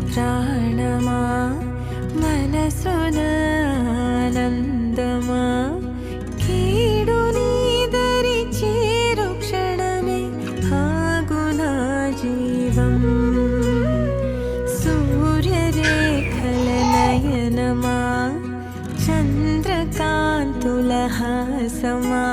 ప్రాణమా మనసున ఆనందమా కీడు నీదరి చేరు క్షణమే ఆగునా జీవం సూర్యరేఖల నయనమా చంద్రకాంతుల హాసమా